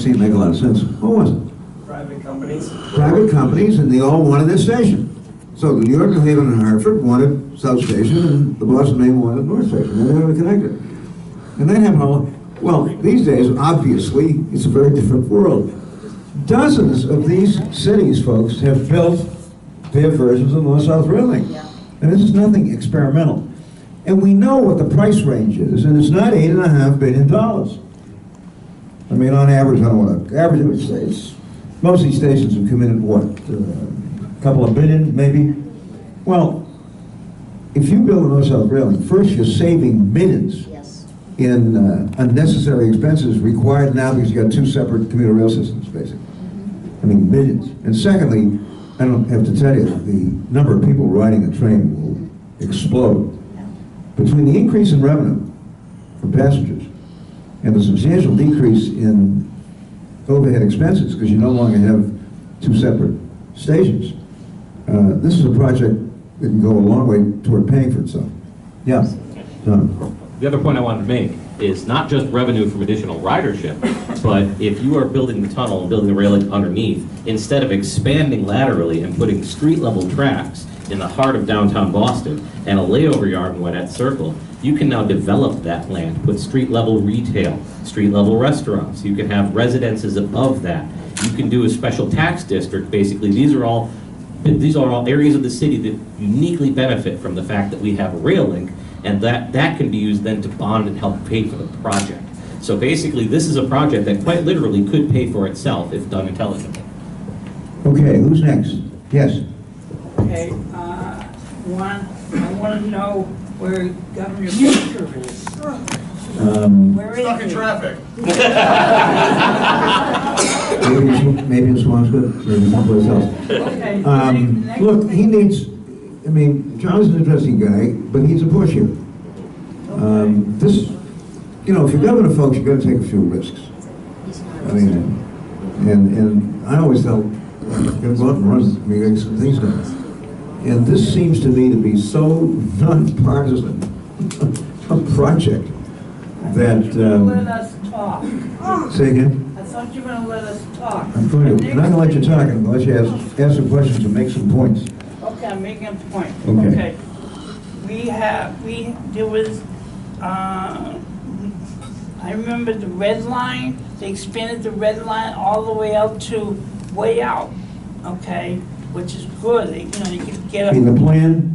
seemed to make a lot of sense. What was it? Private companies. Private companies, and they all wanted their station. So the New York, New Haven, and Hartford wanted South Station, and the Boston Maine wanted North Station, and they were connected. And that happened all. Well, these days, obviously, it's a very different world. Dozens of these cities, folks, have built their versions of North-South Rail Link. And this is nothing experimental. And we know what the price range is, and it's not $8.5 billion. I mean, on average, I don't want to average it, but it's most of these stations have come in at what, a couple of billion, maybe? Well, if you build a North-South Rail Link, first you're saving millions in unnecessary expenses required now because you got two separate commuter rail systems, basically. I mean, millions. And secondly, I don't have to tell you, the number of people riding a train will explode. Between the increase in revenue from passengers and the substantial decrease in overhead expenses, because you no longer have two separate stations, this is a project that can go a long way toward paying for itself. Yeah, John. The other point I wanted to make is not just revenue from additional ridership, but if you are building the tunnel and building the railing underneath, instead of expanding laterally and putting street-level tracks in the heart of downtown Boston and a layover yard in Gwinnett Circle, you can now develop that land, put street-level retail, street-level restaurants. You can have residences above that. You can do a special tax district. Basically, these are all areas of the city that uniquely benefit from the fact that we have a rail link, and that can be used then to bond and help pay for the project. So basically, this is a project that quite literally could pay for itself if done intelligently. Okay, who's next? Yes. Okay, I want to know where Governor Baker is. Where is Stuck in he? traffic. Maybe in Swampscott, maybe someplace else. Okay, Look, he needs, I mean, John's an interesting guy, but he's a push here. This, you know, if you're governor, folks, you've got to take a few risks. I mean, and I always tell, you're going to go out and run, we get some things done. And this seems to me to be so nonpartisan a project that, let us talk. say again? I thought you were going to let us talk. I'm going to, I'm not going to let you talk, I'm going to let you ask some questions and make some points. Okay, I'm making a point. Okay. There was, I remember the red line, they expanded the red line all the way out to way out, okay, which is good. You know, you can get In a, the plan,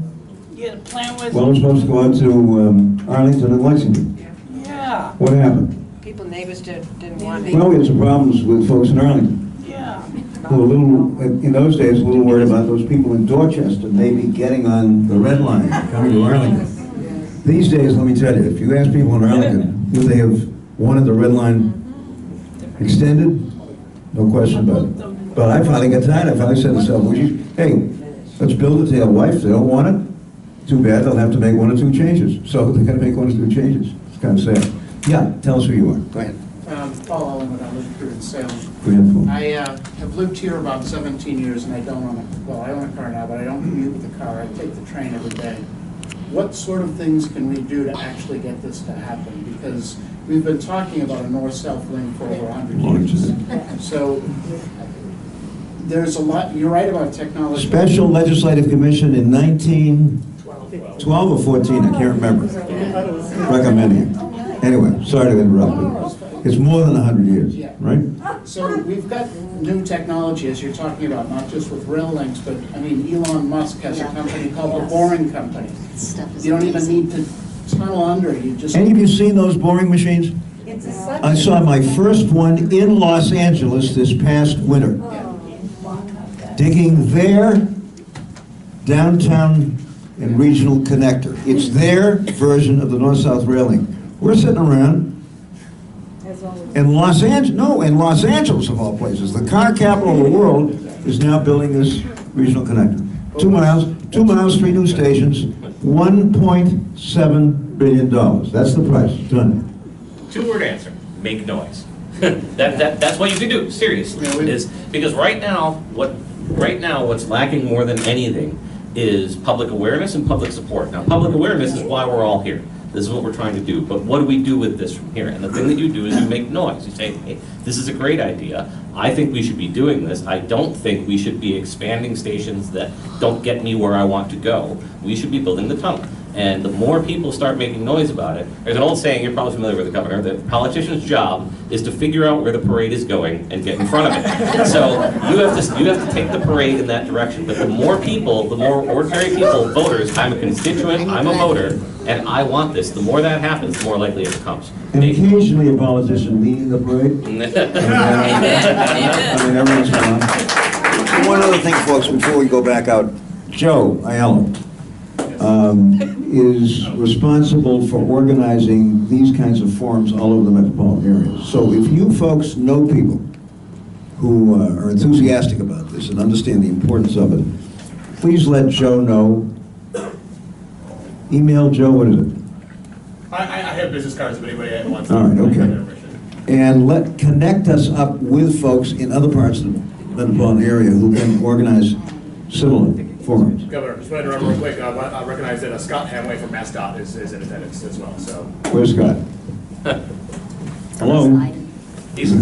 yeah, the plan was, well, it's supposed to go out to Arlington and Lexington. yeah, What happened? People, neighbors didn't want it. Well, we had some problems with folks in Arlington. yeah. Who were a little, in those days, a little worried about those people in Dorchester maybe getting on the red line, coming to Arlington. These days, let me tell you, if you ask people in Arlington, would they have wanted the red line extended? No question about it. But I finally got tired. I finally said to myself, well, hey, let's build it to their wife. They don't want it. Too bad, they'll have to make one or two changes. So they're going to make one or two changes. It's kind of sad. Yeah, tell us who you are. Go ahead. Paul Ellenwood, I live here in Salem. Go ahead, Paul. I have lived here about 17 years and I don't own a, well, I own a car now, but I don't commute with a car. I take the train every day. What sort of things can we do to actually get this to happen? Because we've been talking about a north-south link for over 100 years. So there's a lot, you're right about technology. Special Legislative Commission in 1912 or 14, I can't remember. Recommending it. Anyway, sorry to interrupt. It's more than 100 years, Yeah. right? So we've got new technology, as you're talking about, not just with rail links, but I mean, Elon Musk has a company called the Boring Company. You don't even need to tunnel under, you just... Any of you seen those boring machines? I saw my first one in Los Angeles this past winter. Digging their downtown and regional connector. It's their version of the North-South Rail Link. We're sitting around in Los Angeles, no, in Los Angeles of all places, the car capital of the world is now building this regional connector. 2 miles, 3 new stations, $1.7 billion. That's the price, done. Two-word answer: make noise. That's what you can do. Seriously, is because right now what's lacking more than anything is public awareness and public support. Now, public awareness is why we're all here. This is what we're trying to do, but what do we do with this from here? And the thing that you do is you make noise. You say, hey, this is a great idea. I think we should be doing this. I don't think we should be expanding stations that don't get me where I want to go. We should be building the tunnel. And the more people start making noise about it, there's an old saying, you're probably familiar with the governor, that the politician's job is to figure out where the parade is going and get in front of it. So you have to take the parade in that direction. But the more people, the more ordinary people, voters, I'm a constituent, I'm a voter, and I want this, the more that happens, the more likely it comes. And occasionally a politician leading the parade. I mean, every once in a while. One other thing, folks, before we go back out, Joe Ayala is responsible for organizing these kinds of forums all over the metropolitan area. So if you folks know people who are enthusiastic about this and understand the importance of it, please let Joe know. Email Joe, what is it? I have business cards if anybody wants. All right, okay. And connect us up with folks in other parts of the metropolitan area who can organize similar forums. Governor, just wanted to remember real quick, I recognize that Scott Hamway from Mascot is in attendance as well, so. Where's Scott? Hello? He's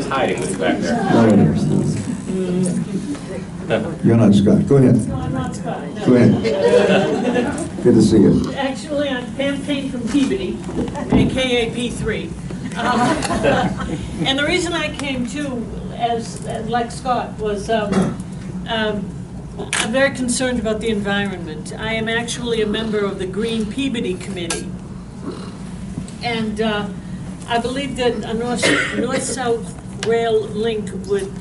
hiding back there. You're not Scott. Go ahead. No, I'm not Scott. No. Go ahead. Good to see you. Actually, I'm Pam Payne from Peabody, AKA P3. And the reason I came too, like Scott, was I'm very concerned about the environment. I am actually a member of the Green Peabody Committee. And I believe that a north-south rail link would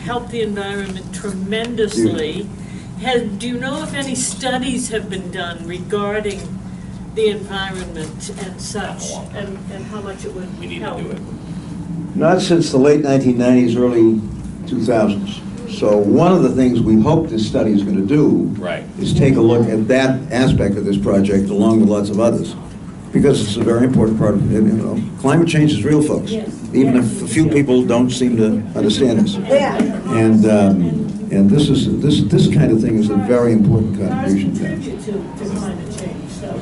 help the environment tremendously. Do you know if any studies have been done regarding the environment and such, and how much it would help? We need to do it. Not since the late 1990s, early 2000s. So one of the things we hope this study is going to do is take a look at that aspect of this project along with lots of others. Because it's a very important part of it, you know. Climate change is real, folks. Yes. Even if a few people don't seem to understand this. And this kind of thing is a very important contribution. Cars contribute to climate change, so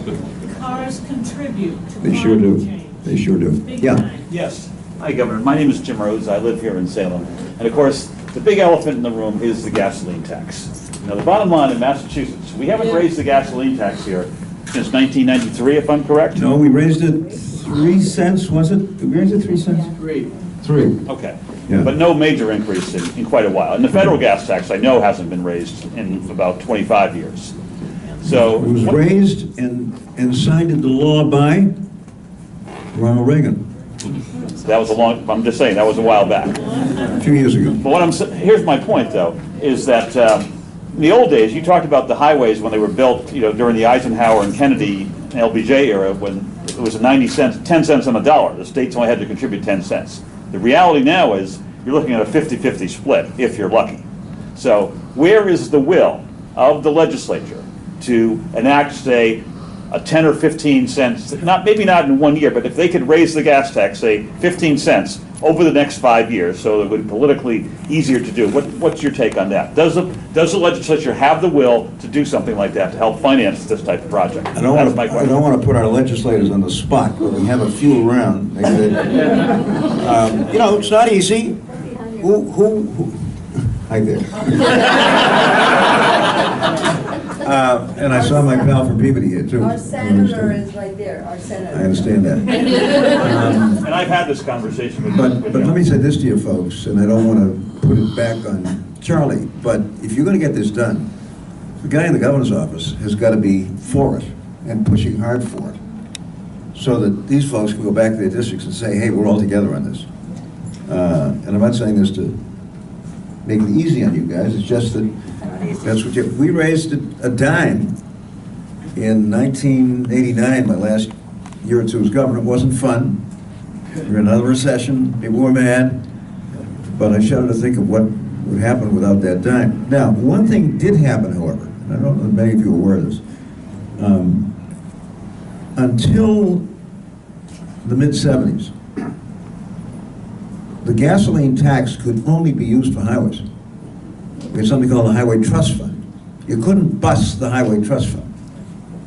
cars contribute to They sure climate do. change. They sure do. Big Yeah. time. Yes. Hi, Governor. My name is Jim Rhodes. I live here in Salem. And of course, the big elephant in the room is the gasoline tax. Now, the bottom line in Massachusetts, we haven't raised the gasoline tax here since 1993, if I'm correct? No, we raised it 3 cents, was it? Did we raise it 3 cents? 3. Okay. Yeah. But no major increase in quite a while. And the federal gas tax, I know, hasn't been raised in about 25 years. So It was raised and signed into law by Ronald Reagan that was I'm just saying, that was a while back. a few years ago. But here's my point, though, is that in the old days, you talked about the highways when they were built, you know, during the Eisenhower and Kennedy and LBJ era, when it was a 10 cents on the dollar. The states only had to contribute 10 cents. The reality now is you're looking at a 50-50 split, if you're lucky. So where is the will of the legislature to enact, say, a 10 or 15 cents, maybe not in 1 year, but if they could raise the gas tax, say, 15 cents over the next 5 years, so it would be politically easier to do. What's your take on that? Does the legislature have the will to do something like that to help finance this type of project? I don't want to put our legislators on the spot, but we have a few around. You know, it's not easy. Who? Hi there. And I saw my pal from Peabody here, too. Our senator is right there, our senator. I understand that. And I've had this conversation with But let me say this to you folks, and I don't want to put it back on Charlie, but if you're going to get this done, the guy in the governor's office has got to be for it and pushing hard for it, so that these folks can go back to their districts and say, hey, we're all together on this. And I'm not saying this to make it easy on you guys, it's just that that's what we raised a dime in 1989, my last year or two as governor. It wasn't fun. We were in another recession, people were mad, but I shudder to think of what would happen without that dime. Now, one thing did happen, however, and I don't know if many of you are aware of this. Until the mid-70s, the gasoline tax could only be used for highways. We had something called the Highway Trust Fund. You couldn't bust the Highway Trust Fund.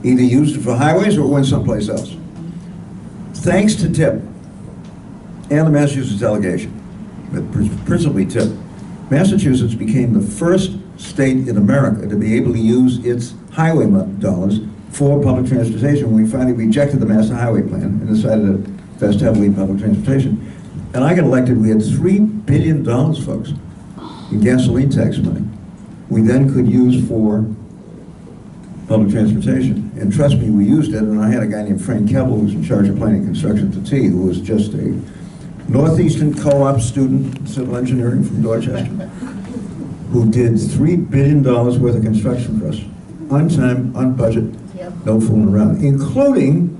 Either used it for highways or it went someplace else. thanks to TIP and the Massachusetts delegation, but principally TIP, Massachusetts became the first state in America to be able to use its highway dollars for public transportation when we finally rejected the Master Highway Plan and decided to invest heavily in public transportation. And I got elected, we had $3 billion, folks, in gasoline tax money. We then could use for public transportation. And trust me, we used it, and I had a guy named Frank Keppel, who was in charge of planning construction at the T, who was just a Northeastern co-op student in civil engineering from Dorchester, who did $3 billion worth of construction for us, on time, on budget, no fooling around, including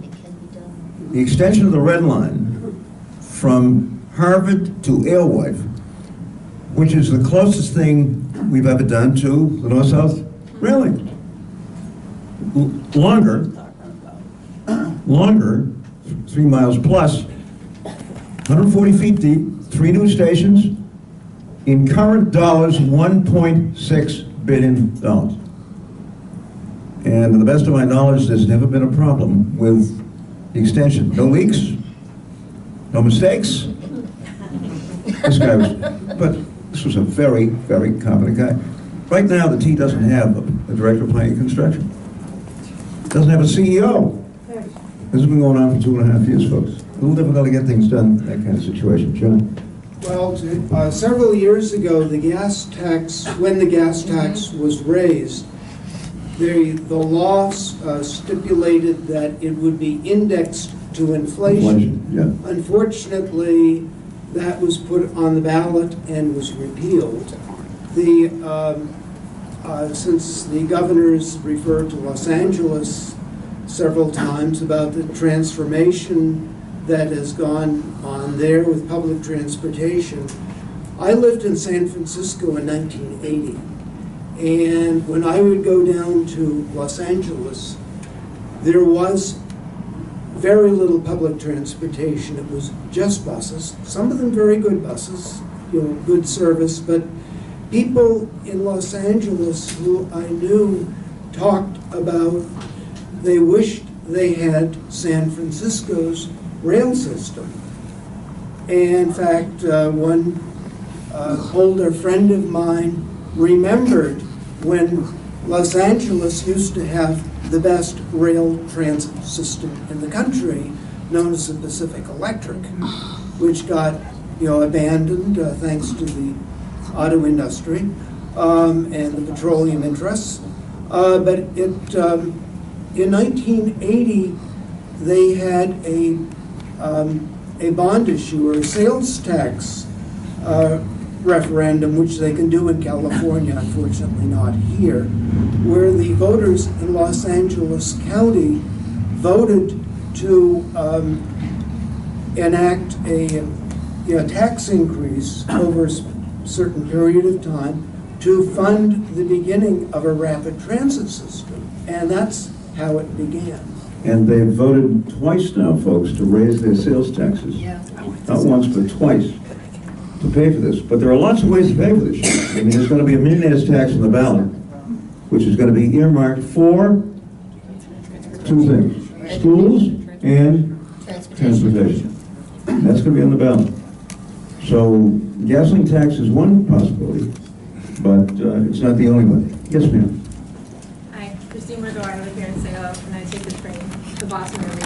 the extension of the Red Line from Harvard to Alewife, which is the closest thing we've ever done to the North-South rail link. Longer, 3 miles plus, 140 feet deep, 3 new stations, in current dollars, $1.6 billion. And to the best of my knowledge, there's never been a problem with the extension. No leaks, no mistakes. This guy was, but this was a very, very competent guy. Right now, the T doesn't have a director of planning and construction. Doesn't have a CEO. This has been going on for 2.5 years, folks. A little difficult to get things done in that kind of situation. John? Well, several years ago, the gas tax, when the gas tax was raised, the law stipulated that it would be indexed to inflation. Yeah. Unfortunately, that was put on the ballot and was repealed. Since the governors referred to Los Angeles several times about the transformation that has gone on there with public transportation, I lived in San Francisco in 1980. And when I would go down to Los Angeles, there was very little public transportation. It was just buses, some of them very good buses, good service, but people in Los Angeles who I knew talked about they wished they had San Francisco's rail system. And in fact, one older friend of mine remembered when Los Angeles used to have the best rail transit system in the country, known as the Pacific Electric, which got abandoned thanks to the auto industry and the petroleum interests. But in 1980, they had a bond issue or a sales tax referendum, which they can do in California, unfortunately not here, where the voters in Los Angeles County voted to enact a tax increase over a certain period of time to fund the beginning of a rapid transit system. And that's how it began. And they've voted twice now, folks, to raise their sales taxes. Yeah. Not once, but twice, to pay for this. But there are lots of ways to pay for this shit. I mean, there's going to be a millionaire's tax on the ballot, which is going to be earmarked for 2 things: schools and transportation. That's going to be on the ballot. So gasoline tax is one possibility, but it's not the only one. Yes, ma'am. Hi, Christine Murdo. I live here in Salem, and I take the train to Boston every day.